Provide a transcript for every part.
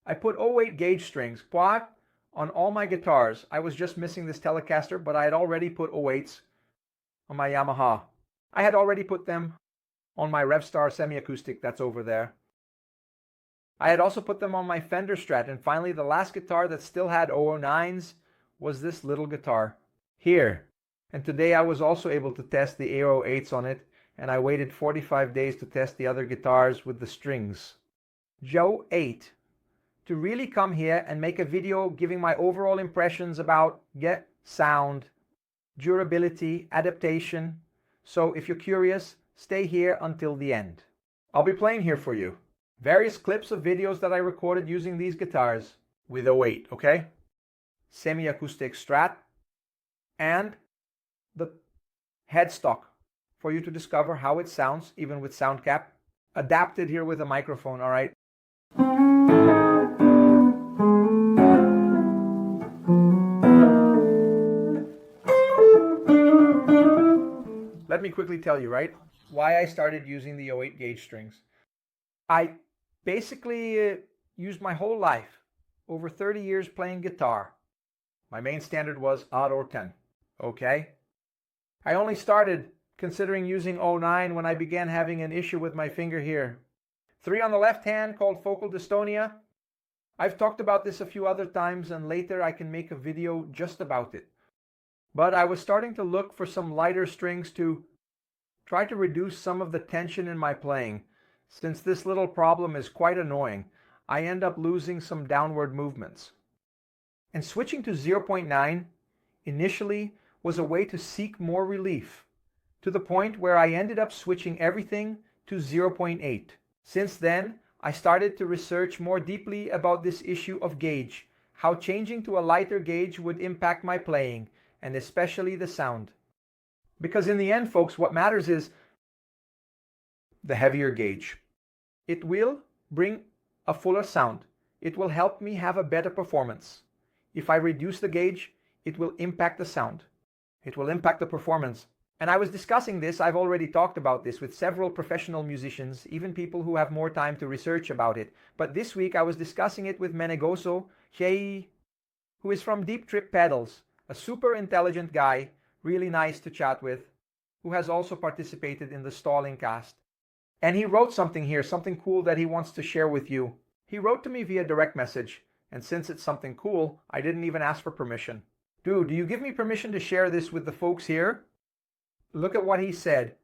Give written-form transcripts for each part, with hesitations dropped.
I put 08 gauge strings, what? On all my guitars. I was just missing this Telecaster, but I had already put 08s on my Yamaha. I had already put them on my Revstar semi-acoustic that's over there. I had also put them on my Fender Strat, and finally the last guitar that still had 009s was this little guitar here. And today I was also able to test the 808s on it, and I waited 45 days to test the other guitars with the strings. Joe 8. To really come here and make a video giving my overall impressions about sound, durability, adaptation. So if you're curious, stay here until the end. I'll be playing here for you various clips of videos that I recorded using these guitars with 08, okay? Semi-acoustic Strat and the headstock for you to discover how it sounds even with sound cap. Adapted here with a microphone, all right? Let me quickly tell you, right, why I started using the 08 gauge strings. I basically used my whole life, over 30 years playing guitar. My main standard was odd or 10, okay? I only started considering using 09 when I began having an issue with my finger here. 3 on the left hand called focal dystonia. I've talked about this a few other times, and later I can make a video just about it. But I was starting to look for some lighter strings to try to reduce some of the tension in my playing. Since this little problem is quite annoying, I end up losing some downward movements. And switching to 0.9 initially was a way to seek more relief, to the point where I ended up switching everything to 0.8. Since then, I started to research more deeply about this issue of gauge, how changing to a lighter gauge would impact my playing, and especially the sound. Because in the end, folks, what matters is the heavier gauge. It will bring a fuller sound. It will help me have a better performance. If I reduce the gauge, it will impact the sound. It will impact the performance. And I was discussing this, I've already talked about this with several professional musicians, even people who have more time to research about it. But this week I was discussing it with Menegoso Shei, who is from Deep Trip Pedals, a super intelligent guy, really nice to chat with, who has also participated in the Starling Cast. And he wrote something here, something cool that he wants to share with you. He wrote to me via direct message, and since it's something cool, I didn't even ask for permission. Dude, do you give me permission to share this with the folks here? Look at what he said.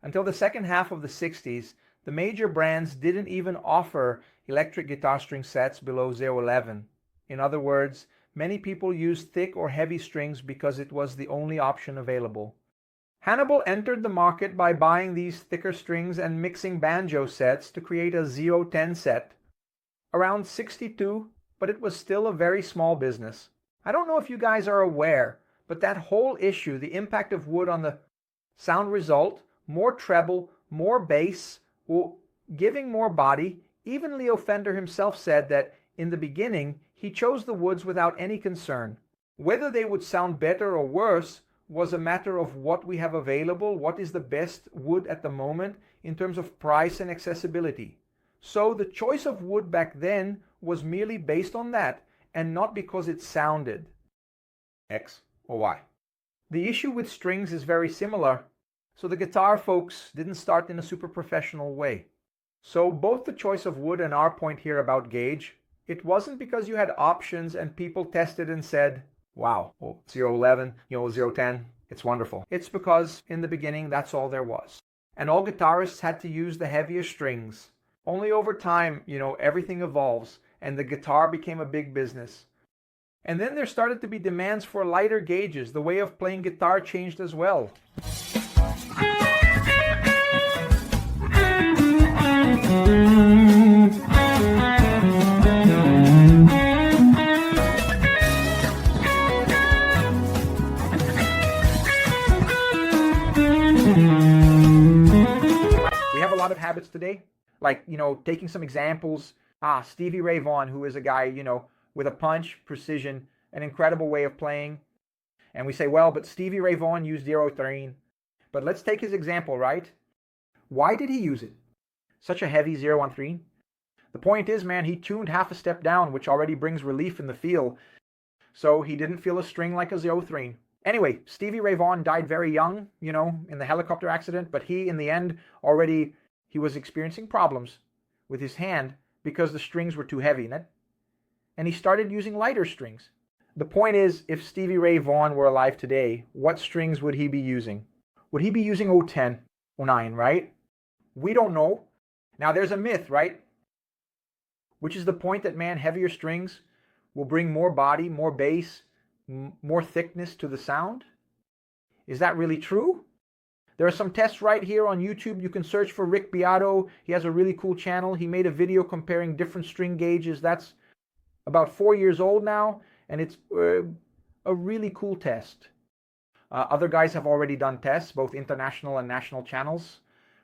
Until the second half of the 60s, the major brands didn't even offer electric guitar string sets below 0.11. In other words, many people used thick or heavy strings because it was the only option available. Hannibal entered the market by buying these thicker strings and mixing banjo sets to create a 0.10 set. Around 62, but it was still a very small business. I don't know if you guys are aware, but that whole issue, the impact of wood on the sound result, more treble, more bass, giving more body, even Leo Fender himself said that in the beginning he chose the woods without any concern. Whether they would sound better or worse was a matter of what we have available, what is the best wood at the moment in terms of price and accessibility. So the choice of wood back then was merely based on that, and not because it sounded X or Y. The issue with strings is very similar, so the guitar folks didn't start in a super professional way. So both the choice of wood and our point here about gauge, it wasn't because you had options and people tested and said, wow, 0.11, 0.10, it's wonderful. It's because in the beginning that's all there was. And all guitarists had to use the heavier strings. Only over time, everything evolves and the guitar became a big business. And then there started to be demands for lighter gauges. The way of playing guitar changed as well. We have a lot of habits today, like, taking some examples. Stevie Ray Vaughan, who is a guy, with a punch, precision, an incredible way of playing. And we say, well, but Stevie Ray Vaughan used 0.3. But let's take his example, right? Why did he use it? Such a heavy 0.13. The point is, man, he tuned half a step down, which already brings relief in the feel. So he didn't feel a string like a 03. Anyway, Stevie Ray Vaughan died very young, in the helicopter accident, but he, in the end, he was experiencing problems with his hand because the strings were too heavy, and he started using lighter strings. The point is, if Stevie Ray Vaughan were alive today, what strings would he be using? Would he be using 010, 09, right? We don't know. Now, there's a myth, right? Which is the point that, man, heavier strings will bring more body, more bass, more thickness to the sound. Is that really true? There are some tests right here on YouTube. You can search for Rick Beato. He has a really cool channel. He made a video comparing different string gauges. That's about 4 years old now, and it's a really cool test. Other guys have already done tests, both international and national channels.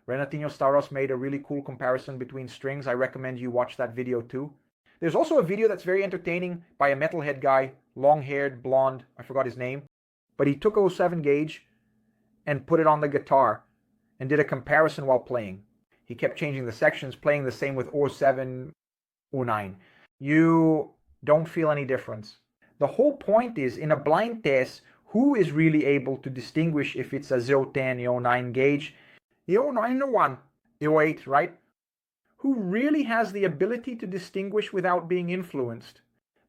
Renatinho Staros made a really cool comparison between strings. I recommend you watch that video too. There's also a video that's very entertaining by a metalhead guy, long-haired, blonde, I forgot his name, but he took 07 gauge and put it on the guitar and did a comparison while playing. He kept changing the sections, playing the same with 07, 09. You don't feel any difference. The whole point is, in a blind test, who is really able to distinguish if it's a 010, 09 gauge, 09, 01, 08, right? Who really has the ability to distinguish without being influenced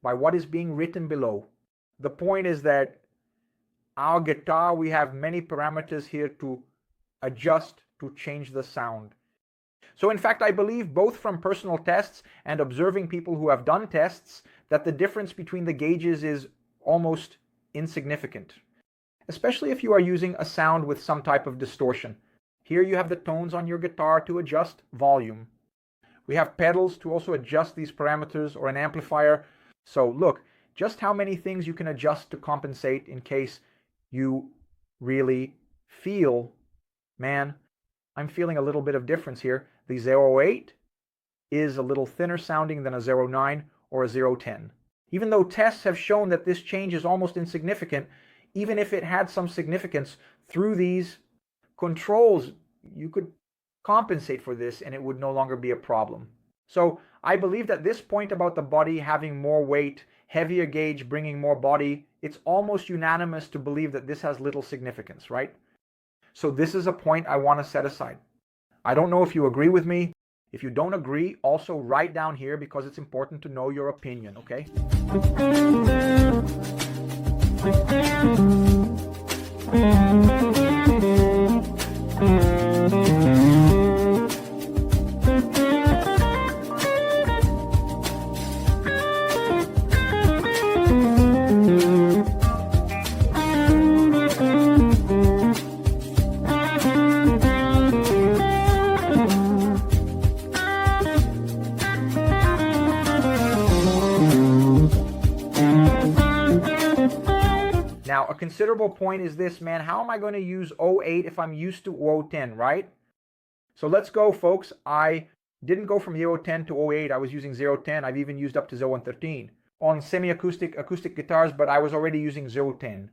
by what is being written below? The point is that our guitar, we have many parameters here to adjust to change the sound. So in fact, I believe, both from personal tests and observing people who have done tests, that the difference between the gauges is almost insignificant, especially if you are using a sound with some type of distortion. Here you have the tones on your guitar to adjust volume. We have pedals to also adjust these parameters, or an amplifier. So look, just how many things you can adjust to compensate in case you really feel, man, I'm feeling a little bit of difference here. The 08 is a little thinner sounding than a 09 or a 010. Even though tests have shown that this change is almost insignificant, even if it had some significance, through these controls, you could compensate for this and it would no longer be a problem. So I believe that this point about the body having more weight, heavier gauge bringing more body, it's almost unanimous to believe that this has little significance, right? So this is a point I want to set aside. I don't know if you agree with me. If you don't agree, also write down here, because it's important to know your opinion, okay? Now, a considerable point is this, man. How am I going to use 08 if I'm used to 010, right? So let's go, folks. I didn't go from 010 to 08. I was using 010. I've even used up to 0113 on semi-acoustic, acoustic guitars, but I was already using 010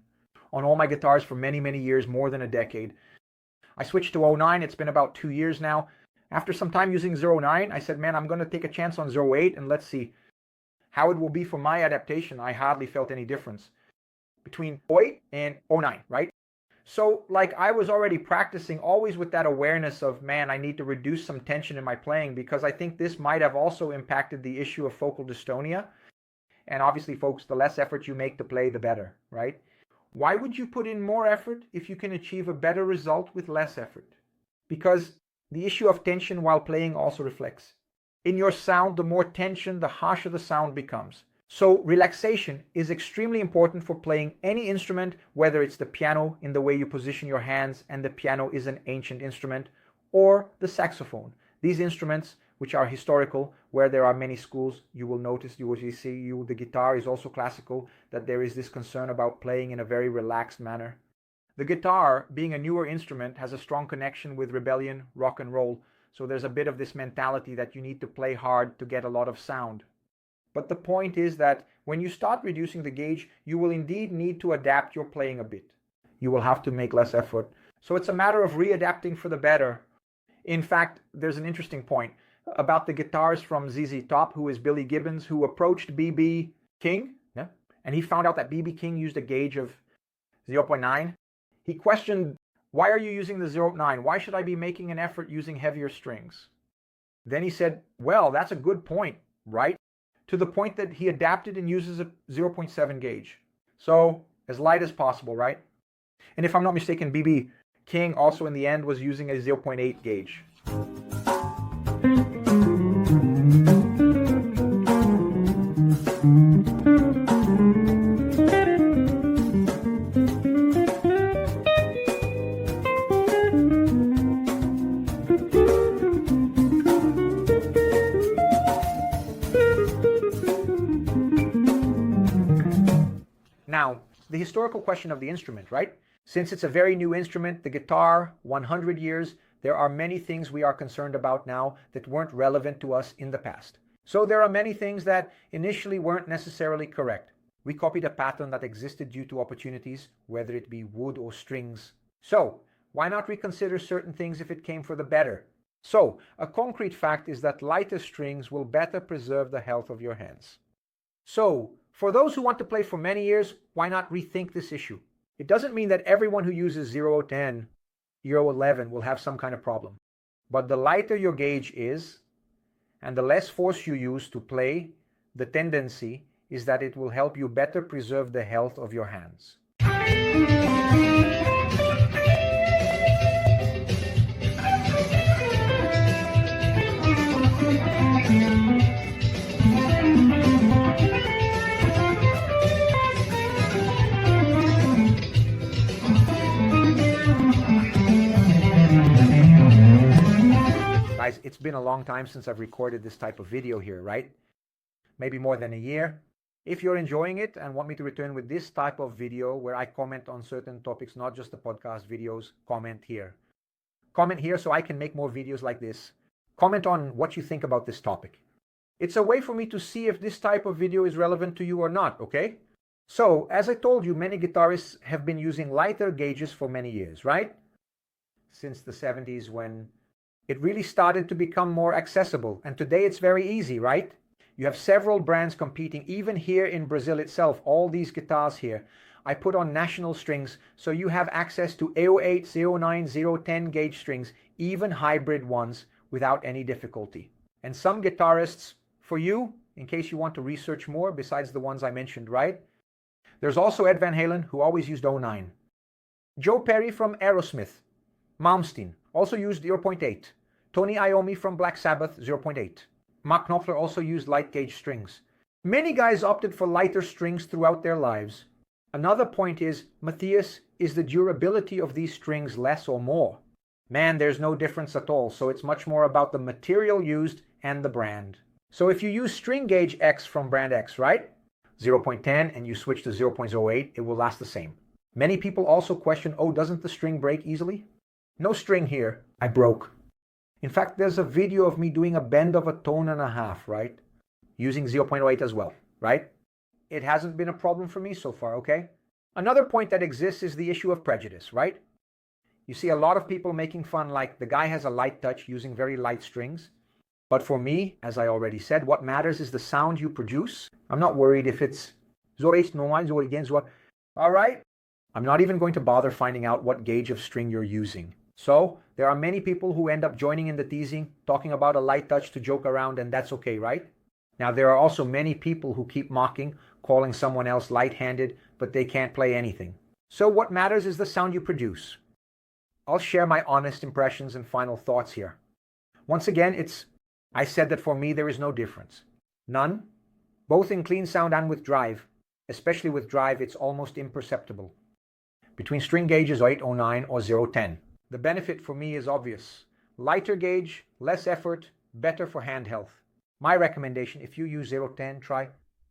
on all my guitars for many, many years, more than a decade. I switched to 09. It's been about 2 years now. After some time using 09, I said, man, I'm going to take a chance on 08 and let's see how it will be for my adaptation. I hardly felt any difference between 08 and 09, right? So like, I was already practicing always with that awareness of, man, I need to reduce some tension in my playing, because I think this might have also impacted the issue of focal dystonia. And obviously, folks, the less effort you make to play, the better, right? Why would you put in more effort if you can achieve a better result with less effort? Because the issue of tension while playing also reflects in your sound. The more tension, the harsher the sound becomes. So relaxation is extremely important for playing any instrument, whether it's the piano in the way you position your hands, and the piano is an ancient instrument, or the saxophone. These instruments, which are historical, where there are many schools, you will notice, you will see, the guitar is also classical, that there is this concern about playing in a very relaxed manner. The guitar, being a newer instrument, has a strong connection with rebellion, rock and roll, so there's a bit of this mentality that you need to play hard to get a lot of sound. But the point is that when you start reducing the gauge, you will indeed need to adapt your playing a bit. You will have to make less effort. So it's a matter of readapting for the better. In fact, there's an interesting point. about the guitarist from ZZ Top, who is Billy Gibbons, who approached B.B. King, yeah, and he found out that B.B. King used a gauge of 0.9. He questioned, why are you using the 0.9? Why should I be making an effort using heavier strings? Then he said, well, that's a good point, right? To the point that he adapted and uses a 0.7 gauge. So as light as possible, right? And if I'm not mistaken, B.B. King also in the end was using a 0.8 gauge. Now, the historical question of the instrument, right? Since it's a very new instrument, the guitar, 100 years, there are many things we are concerned about now that weren't relevant to us in the past. So there are many things that initially weren't necessarily correct. We copied a pattern that existed due to opportunities, whether it be wood or strings. So, why not reconsider certain things if it came for the better? So, a concrete fact is that lighter strings will better preserve the health of your hands. So, for those who want to play for many years, why not rethink this issue? It doesn't mean that everyone who uses 0.10, 0.11 will have some kind of problem. But the lighter your gauge is, and the less force you use to play, the tendency is that it will help you better preserve the health of your hands. Guys, it's been a long time since I've recorded this type of video here, right? Maybe more than a year. If you're enjoying it and want me to return with this type of video where I comment on certain topics, not just the podcast videos, comment here. Comment here so I can make more videos like this. Comment on what you think about this topic. It's a way for me to see if this type of video is relevant to you or not, okay? So, as I told you, many guitarists have been using lighter gauges for many years, right? Since the 70s when it really started to become more accessible. And today it's very easy, right? You have several brands competing, even here in Brazil itself, all these guitars here. I put on national strings, so you have access to 0.8, 0.9, 0.10 gauge strings, even hybrid ones, without any difficulty. And some guitarists, for you, in case you want to research more, besides the ones I mentioned, right? There's also Ed Van Halen, who always used 0.9. Joe Perry from Aerosmith, Malmsteen, also used 0.8. Tony Iommi from Black Sabbath, 0.8. Mark Knopfler also used light gauge strings. Many guys opted for lighter strings throughout their lives. Another point is, Matthias, is the durability of these strings less or more? Man, there's no difference at all, so it's much more about the material used and the brand. So if you use string gauge X from brand X, right? 0.10 and you switch to 0.08, it will last the same. Many people also question, oh, doesn't the string break easily? No string here. I broke. In fact, there's a video of me doing a bend of a tone and a half, right? Using 0.08 as well, right? It hasn't been a problem for me so far, okay? Another point that exists is the issue of prejudice, right? You see a lot of people making fun like the guy has a light touch using very light strings. But for me, as I already said, what matters is the sound you produce. I'm not worried if it's 0.8, 0.9, all right? I'm not even going to bother finding out what gauge of string you're using. So, there are many people who end up joining in the teasing, talking about a light touch to joke around, and that's okay, right? Now, there are also many people who keep mocking, calling someone else light-handed, but they can't play anything. So what matters is the sound you produce. I'll share my honest impressions and final thoughts here. Once again, I said that for me there is no difference. None. Both in clean sound and with drive. Especially with drive, it's almost imperceptible. Between string gauges 8, 09 or 010. The benefit for me is obvious. Lighter gauge, less effort, better for hand health. My recommendation, if you use 010, try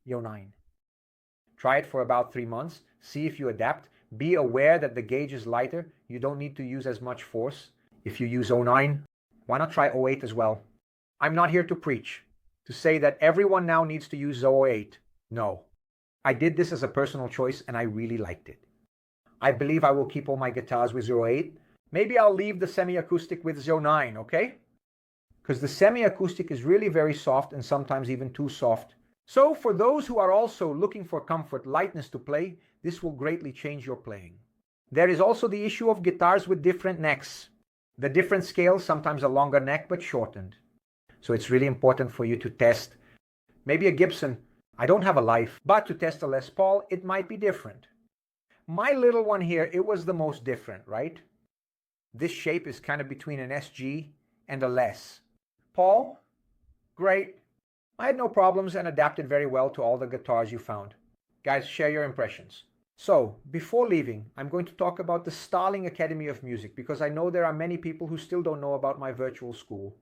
09. Try it for about 3 months. See if you adapt. Be aware that the gauge is lighter. You don't need to use as much force. If you use 09, why not try 08 as well? I'm not here to preach, to say that everyone now needs to use 08. No. I did this as a personal choice and I really liked it. I believe I will keep all my guitars with 08. Maybe I'll leave the semi-acoustic with 09, okay? because the semi-acoustic is really very soft and sometimes even too soft. So for those who are also looking for comfort, lightness to play, this will greatly change your playing. There is also the issue of guitars with different necks. The different scales, sometimes a longer neck but shortened. So it's really important for you to test. Maybe a Gibson, I don't have a life, but to test a Les Paul, it might be different. My little one here, it was the most different, right? This shape is kind of between an SG and a Les. Paul, great. I had no problems and adapted very well to all the guitars you found. Guys, share your impressions. So, before leaving, I'm going to talk about the Starling Academy of Music because I know there are many people who still don't know about my virtual school,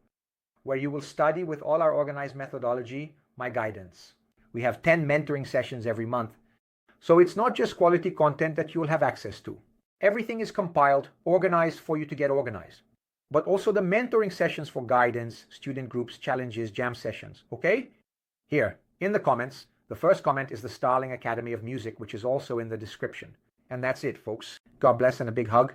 where you will study with all our organized methodology, my guidance. We have 10 mentoring sessions every month. So it's not just quality content that you will have access to. Everything is compiled, organized for you to get organized. But also the mentoring sessions for guidance, student groups, challenges, jam sessions, okay? Here, in the comments, the first comment is the Starling Academy of Music, which is also in the description. And that's it, folks. God bless and a big hug.